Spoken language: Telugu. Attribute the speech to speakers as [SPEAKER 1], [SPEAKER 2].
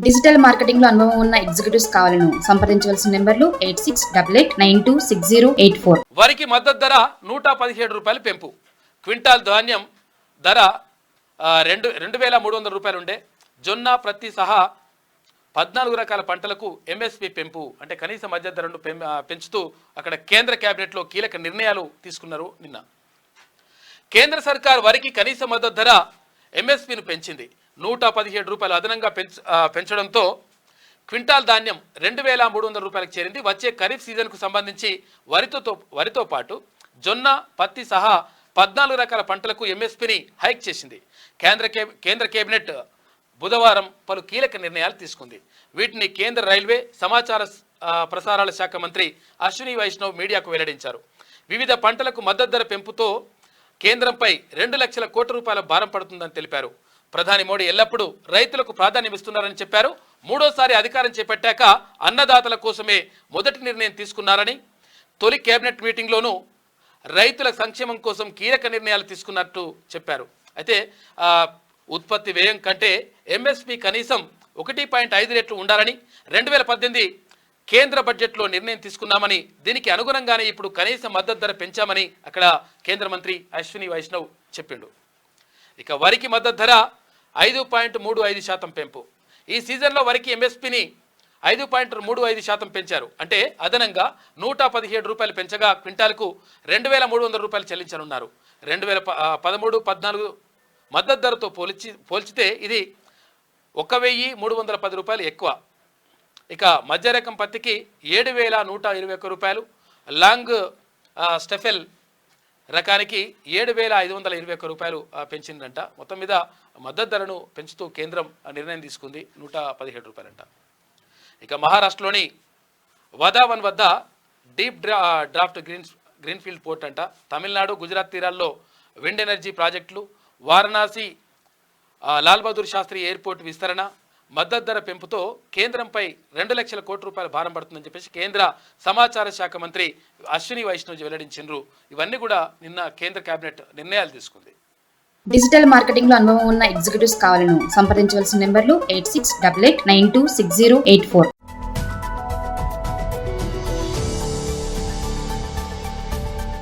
[SPEAKER 1] డిజిటల్ మార్కెటింగ్ లో అనుభవం ఉన్న ఎగ్జిక్యూటివ్స్ కావాలను సంప్రదించవలసిన నెంబర్లు 8688926084.
[SPEAKER 2] వరికి మద్దతు ధర 117 రూపాయలు పెంపు. క్వింటాల్ ధాన్యం ధర 2300 రూపాయలు ఉండే. జొన్న ప్రతి సహా 14 రకాల పంటలకు ఎంఎస్పి పెంపు అంటే కనీస మద్దతు ధరను పెంచుతూ అక్కడ కేంద్ర కేబినెట్లో కీలక నిర్ణయాలు తీసుకున్నారు. నిన్న కేంద్ర సర్కార్ వరికి కనీస మద్దతు ధర ఎంఎస్పిను పెంచింది. 117 రూపాయలు అదనంగా పెంచడంతో క్వింటాల్ ధాన్యం 2300 రూపాయలకు చేరింది. వచ్చే ఖరీఫ్ సీజన్కు సంబంధించి వరితో పాటు జొన్న పత్తి సహా 14 రకాల పంటలకు ఎంఎస్పిని హైక్ చేసింది. కేంద్ర కేబినెట్ బుధవారం పలు కీలక నిర్ణయాలు తీసుకుంది. వీటిని కేంద్ర రైల్వే సమాచార ప్రసారాల శాఖ మంత్రి అశ్విని వైష్ణవ్ మీడియాకు వెల్లడించారు. వివిధ పంటలకు మద్దతు ధర పెంపుతో కేంద్రంపై 2 లక్షల కోట్ల రూపాయల భారం పడుతుందని తెలిపారు. ప్రధాని మోడీ ఎల్లప్పుడూ రైతులకు ప్రాధాన్యం ఇస్తున్నారని చెప్పారు. మూడోసారి అధికారం చేపట్టాక అన్నదాతల కోసమే మొదటి నిర్ణయం తీసుకున్నారని, తొలి కేబినెట్ మీటింగ్లోనూ రైతుల సంక్షేమం కోసం కీలక నిర్ణయాలు తీసుకున్నట్టు చెప్పారు. అయితే ఉత్పత్తి వ్యయం కంటే ఎంఎస్పి కనీసం 1.5 రెట్లు ఉండాలని 2018 కేంద్ర బడ్జెట్లో నిర్ణయం తీసుకున్నామని, దీనికి అనుగుణంగానే ఇప్పుడు కనీస మద్దతు ధర పెంచామని అక్కడ కేంద్ర మంత్రి అశ్విని వైష్ణవ్ చెప్పిండు. ఇక వరికి మద్దతు ధర 5.35% పెంపు. ఈ సీజన్లో వరికి ఎంఎస్పిని 5.35% పెంచారు. అంటే అదనంగా 117 రూపాయలు పెంచగా క్వింటాల్కు 2300 రూపాయలు చెల్లించనున్నారు. 2013-14 మద్దతు ధరతో పోల్చితే ఇది 1310 రూపాయలు ఎక్కువ. ఇక మధ్య రకం పత్తికి 7121 రూపాయలు, లాంగ్ స్టెఫెల్ రకానికి 7521 రూపాయలు పెంచిందంట. మొత్తం మీద మద్దతు ధరను పెంచుతూ కేంద్రం నిర్ణయం తీసుకుంది. 117 రూపాయలంట. ఇక మహారాష్ట్రలోని వదావన్ వద్ద డీప్ డ్రాఫ్ట్ గ్రీన్ఫీల్డ్ పోర్ట్ అంట. తమిళనాడు, గుజరాత్ తీరాల్లో విండ్ ఎనర్జీ ప్రాజెక్టులు, వారణాసి లాల్ బహదూర్ శాస్త్రి ఎయిర్పోర్ట్ విస్తరణ, మద్దతు ధర పెంపుతో కేంద్రంపై 2 లక్షల కోట్ల రూపాయల భారం పడుతుందని చెప్పేసి కేంద్ర సమాచార శాఖ మంత్రి అశ్విని వైష్ణవ్ వెల్లడించారు. ఇవన్నీ కూడా నిన్న కేంద్ర కేబినెట్ నిర్ణయాలు తీసుకుంది.
[SPEAKER 1] డిజిటల్ మార్కెటింగ్ లో అనుభవం ఉన్న ఎగ్జిక్యూటివ్స్ కావాలను సంప్రదించవలసిన నెంబర్లు 8688926084.